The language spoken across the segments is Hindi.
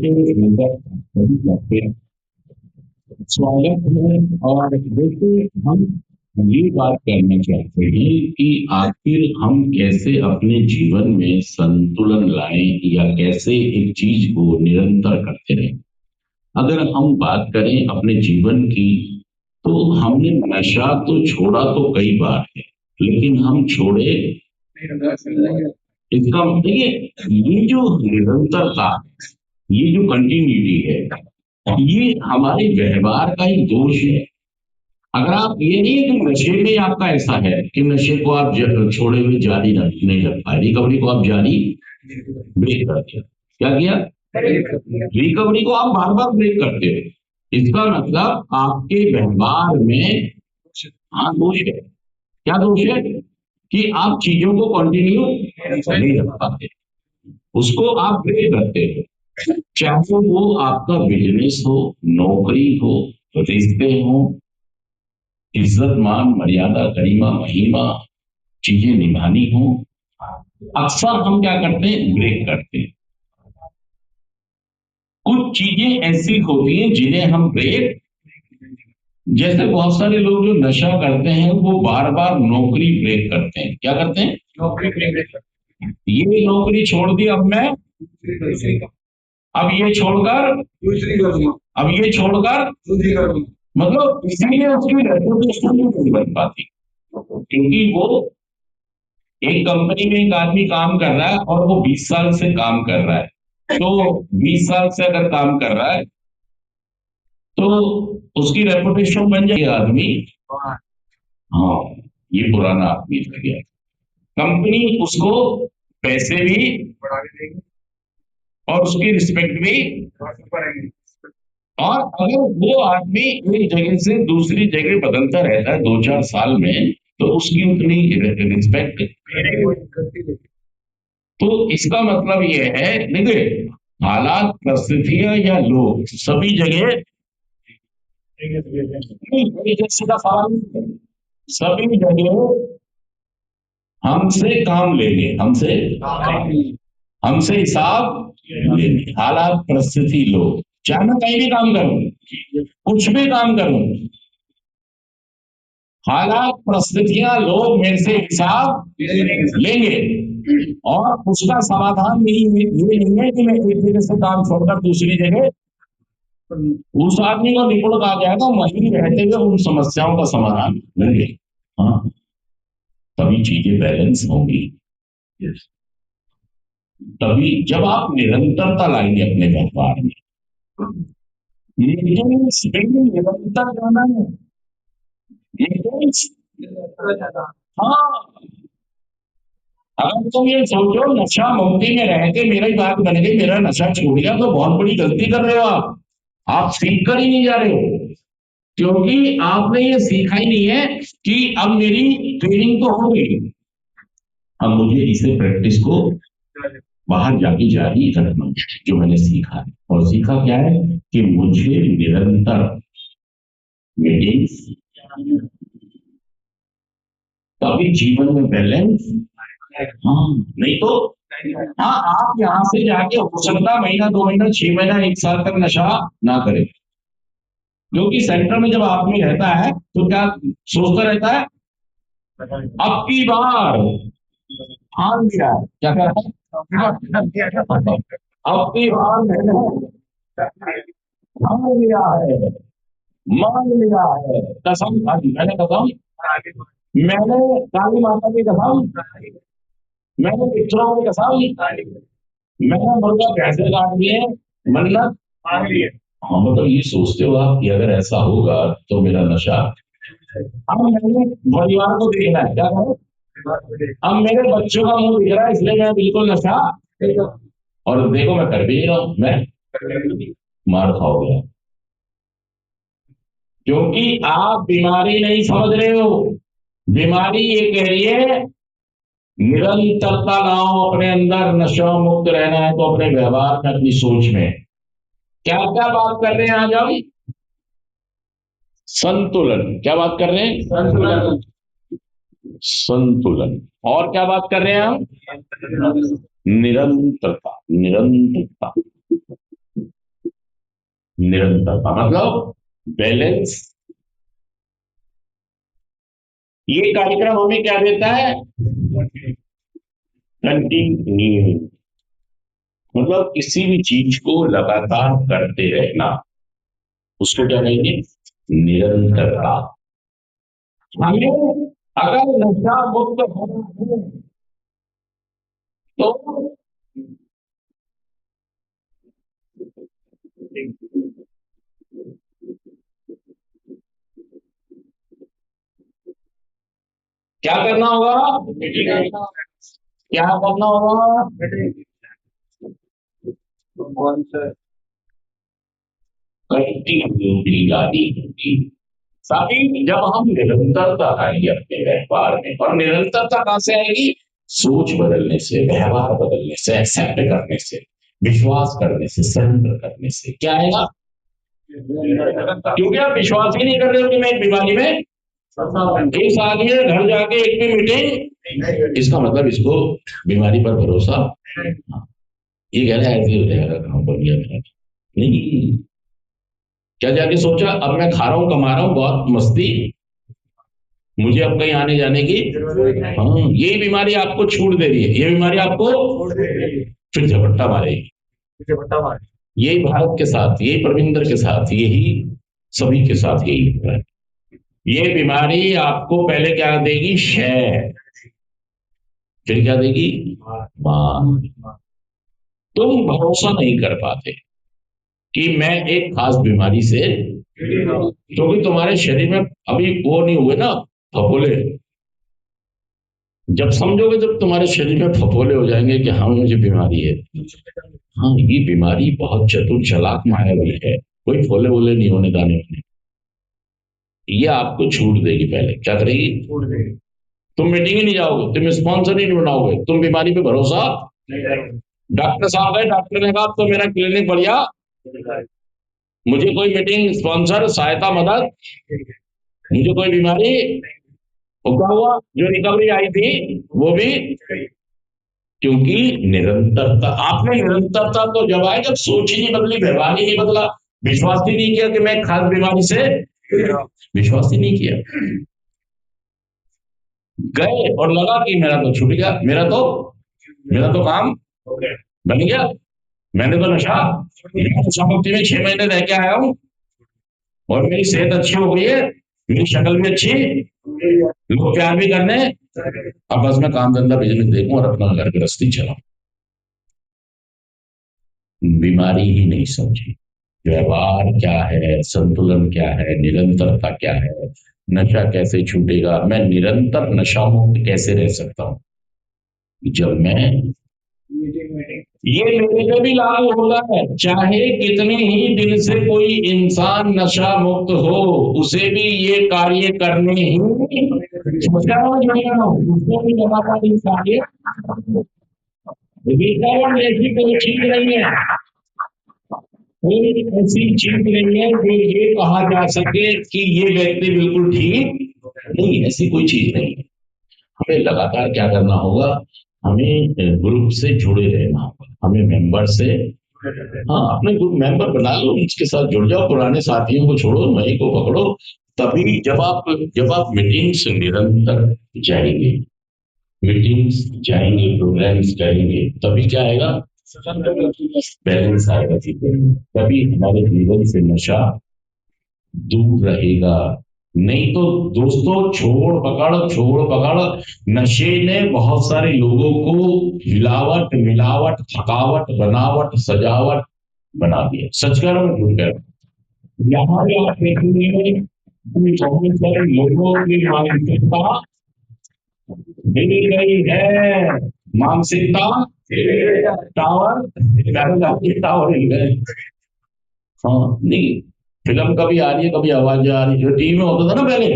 के अंदर सभी करते हैं। स्वागत है। और देखिए, हम ये बात करना चाहते हैं कि आखिर हम कैसे अपने जीवन में संतुलन लाएं या कैसे एक चीज को निरंतर करते रहें। अगर हम बात करें अपने जीवन की, तो हमने नशा तो छोड़ा तो कई बार है, लेकिन हम छोड़े इसका मतलब ये जो निरंतरता, ये जो कंटिन्यूटी है, ये हमारे व्यवहार का ही दोष है। अगर आप ये नहीं है कि नशे में आपका ऐसा है कि नशे को आप छोड़े हुए जारी नहीं रख पाए, रिकवरी को आप जारी ब्रेक कर दिया। क्या किया? रिकवरी को आप बार बार ब्रेक करते हो। इसका मतलब आपके व्यवहार में हाँ दोष है। क्या दोष है? कि आप चीजों को कंटिन्यू नहीं रख पाते, उसको आप ब्रेक करते हो। चाहे वो आपका बिजनेस हो, नौकरी हो, रिश्ते हो, इज्जत मान मर्यादा गरिमा महिमा चीजें निभानी हो, अक्सर हम क्या करते हैं? ब्रेक करते हैं। कुछ चीजें ऐसी होती हैं जिन्हें हम ब्रेक, जैसे बहुत सारे लोग जो नशा करते हैं वो बार बार नौकरी ब्रेक करते हैं। क्या करते हैं? नौकरी ब्रेक करते हैं। ये नौकरी छोड़ दी, अब मैं अब ये छोड़कर दूसरी करूंगा, अब ये छोड़कर दूसरी करूंगा। मतलब इसीलिए उसकी रेपुटेशन नहीं बन पाती, क्योंकि वो एक कंपनी में एक आदमी काम कर रहा है और वो 20 साल से काम कर रहा है। तो 20 साल से अगर काम कर रहा है तो उसकी रेपुटेशन बन जाएगी आदमी, हाँ ये पुराना आदमी रह गया। कंपनी उसको पैसे भी बढ़ा देगी और उसकी रिस्पेक्ट भी बढ़ाएगी। और अगर वो आदमी एक जगह से दूसरी जगह बदलता रहता है 2-4 साल में, तो उसकी उतनी रिस्पेक्ट। तो इसका मतलब ये है, देखिए हालात परिस्थितियां या लोग सभी जगह सीधा सवाल नहीं है। सभी जगह हमसे काम लेंगे, हमसे हिसाब लेंगे। हालात परिस्थिति लोग, चाहे मैं कहीं भी काम करूं, कुछ भी काम करूं, हालात परिस्थितियां लोग मेरे से हिसाब लेंगे। और उसका समाधान ये नहीं है कि मैं एक जगह से काम छोड़कर दूसरी जगह, उस आदमी को निपुण कहा जाएगा वहीं रहते हुए उन समस्याओं का समाधान लेंगे। हाँ, तभी चीजें बैलेंस होंगी। तभी जब आप निरंतरता लाएंगे अपने व्यवहार में, लेकिन निरंतर जाना है, हाँ। अगर तुम ये सोचो नशा मुक्ति में रह के मेरा ही बात बन गई, मेरा नशा छूट गया, तो बहुत बड़ी गलती कर रहे हो आप सीख कर ही नहीं जा रहे हो। क्योंकि आपने ये सीखा ही नहीं है कि अब मेरी ट्रेनिंग तो हो गई, अब मुझे इसे प्रैक्टिस को बाहर जाके जारी रखना, जो मैंने सीखा है। और सीखा क्या है कि मुझे निरंतर मीटिंग्स, तभी जीवन में बैलेंस। हाँ नहीं तो, हाँ आप यहाँ से जाके हो सकता महीना 2 महीना 6 महीना 1 साल तक नशा ना करें, क्योंकि सेंटर में जब आदमी रहता है तो क्या सोचता रहता है, अब की बार ठान लिया है। क्या कर रहा है? अब की बार मैंने ठान लिया है, मान लिया है, कसम खाई मैंने, कसम मैंने काली माता की कसम, मैंने पिक्चरों की कसम, मैंने मुर्गा कैसे काट दिए, मन्नत मांग ली है। हाँ मतलब ये सोचते हो आप कि अगर ऐसा होगा तो मेरा नशा, अब मैंने परिवार को देखना है, क्या करो, अब मेरे बच्चों का मुंह दिख रहा है, इसलिए मैं बिल्कुल नशा, और देखो मैं कर भी नहीं रहा हूं, मैं मार खाओगे, क्योंकि आप बीमारी नहीं समझ रहे हो। बीमारी ये कह रही है निरंतरता लाओ अपने अंदर, नशा मुक्त रहना है तो अपने व्यवहार में, अपनी सोच में क्या क्या बात कर रहे हैं आज हम? संतुलन। क्या बात कर रहे हैं? संतुलन। संतुलन। और क्या बात कर रहे हैं हम? निरंतरता। निरंतरता निरंतरता मतलब बैलेंस। ये कार्यक्रम हमें क्या देता है? कंटिन्यू, मतलब किसी भी चीज को लगातार करते रहना, उसको क्या कहेंगे? निरंतरता। हमें अगर नशा मुक्त होना है तो क्या करना होगा? क्या करना होगा? कंटिन्यूटी लानी होगी। साथी, जब हम निरंतरता आएगी अपने व्यवहार में, और निरंतरता कहां से आएगी? सोच बदलने से, व्यवहार बदलने से, एक्सेप्ट करने से, विश्वास करने से, सरेंडर करने से। क्या आएगा? क्योंकि आप विश्वास ही नहीं कर रहे हो कि मैं एक बीमारी में एक आदमी है, घर जाके एक भी मीटिंग, इसका मतलब इसको बीमारी पर भरोसा। ये कह रहा है ऐसे हो जाएगा, काम बन गया मेरा। नहीं, क्या जाके सोचा अब मैं खा रहा हूं, कमा रहा हूं, बहुत मस्ती, मुझे अब कहीं आने जाने की। हाँ, यही बीमारी आपको छूट दे रही है, ये बीमारी आपको फिर झपट्टा मारेगी। यही भारत के साथ, यही प्रविंदर के साथ, यही सभी के साथ यही होता है। ये बीमारी आपको पहले क्या देगी? क्षय। फिर क्या देगी? मार। तुम भरोसा नहीं कर पाते कि मैं एक खास बीमारी से, क्योंकि तुम्हारे शरीर में अभी वो नहीं हुए ना फफोले। जब समझोगे, जब तुम्हारे शरीर में फफोले हो जाएंगे कि हाँ मुझे बीमारी है, हाँ ये बीमारी बहुत चतुर चालाक मायावी है, कोई फोले वोले नहीं होने दाने वाले, ये आपको छूट देगी। पहले क्या करेगी? छूट देगी। तुम मीटिंग ही नहीं जाओगे, तुम स्पॉन्सर ही नहीं बनाओगे, तुम बीमारी पे भरोसा नहीं करोगे। डॉक्टर साहब है, डॉक्टर ने कहा तो मेरा क्लिनिक बढ़िया, मुझे कोई मीटिंग स्पॉन्सर सहायता मदद, मुझे कोई बीमारी, तो क्या हुआ? जो रिकवरी आई थी वो भी, क्योंकि निरंतरता। आपने निरंतरता तो जब आए जब सोच ही नहीं बदली, व्यवहार ही नहीं बदला, विश्वास ही नहीं किया कि मैं खास बीमारी से, विश्वास ही नहीं किया, गए और लगा कि मेरा तो छूट गया, मेरा तो काम बन गया, मैंने तो नशा मुक्ति में 6 महीने रह के आया हूं, और मेरी सेहत अच्छी हो गई है, मेरी शक्ल भी अच्छी, लोग प्यार भी करने, अब बस मैं काम धंधा बिजनेस देखूं और अपना घर गृहस्थी चलाऊं। बीमारी ही नहीं समझी, व्यवहार क्या है, संतुलन क्या है, निरंतरता क्या है, नशा कैसे छूटेगा, मैं निरंतर नशा मुक्त कैसे रह सकता हूं, जब मैं, ये मेरे पे भी लागू होता है। चाहे कितने ही दिन से कोई इंसान नशा मुक्त हो, उसे भी ये कार्य करने ही, उसको भी लगातार ये कार्य, वितरण ऐसी कोई चीज नहीं है, कोई ऐसी चीज नहीं है जो ये कहा जा सके कि ये व्यक्ति बिल्कुल ठीक नहीं, ऐसी कोई चीज नहीं है। हमें लगातार क्या करना होगा? हमें ग्रुप से जुड़े रहना होगा, हमें मेंबर से, हाँ अपने ग्रुप मेंबर बना लो, उसके साथ जुड़ जाओ, पुराने साथियों को छोड़ो, नए को पकड़ो। तभी जब आप मीटिंग्स निरंतर जाएंगे, मीटिंग्स जाएंगे, प्रोग्राम्स करेंगे, तभी क्या आएगा? बैलेंस आएगा जीवन में, तभी हमारे जीवन से नशा दूर रहेगा। नहीं तो दोस्तों, छोड़ पकड़ नशे ने बहुत सारे लोगों को हिलावट मिलावट थकावट बनावट सजावट बना दिया। सच कह रहा हूं, झूठ कह रहा हूं? यहाँ भी आप देखेंगे कि बहुत सारे लोगों की मानसिकता हिल गई है, मानसिकता टावर टावर हिल गए। हाँ नहीं, फिल्म कभी आ रही है, कभी आवाज जा रही है, जो टीवी में होता था ना पहले,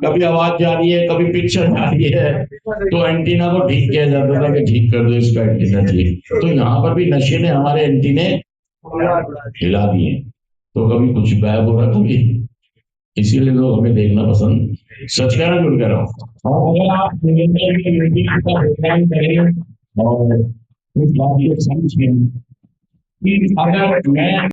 कभी आवाज जा रही है, कभी पिक्चर जा रही है, तो एंटीना को ठीक किया जाता था कि ठीक कर दो इसका एंटीना ठीक। तो यहाँ पर भी नशे ने हमारे एंटीने हिला दिए, तो कभी कुछ गायब हो रहा, कभी, इसीलिए लोग हमें देखना पसंद, सच कह रहा हूं, झूठ कह रहा हूँ। और अगर आप निरंतर की मीटिंग का प्रोग्राम करें और इस बात को समझें कि अगर मैं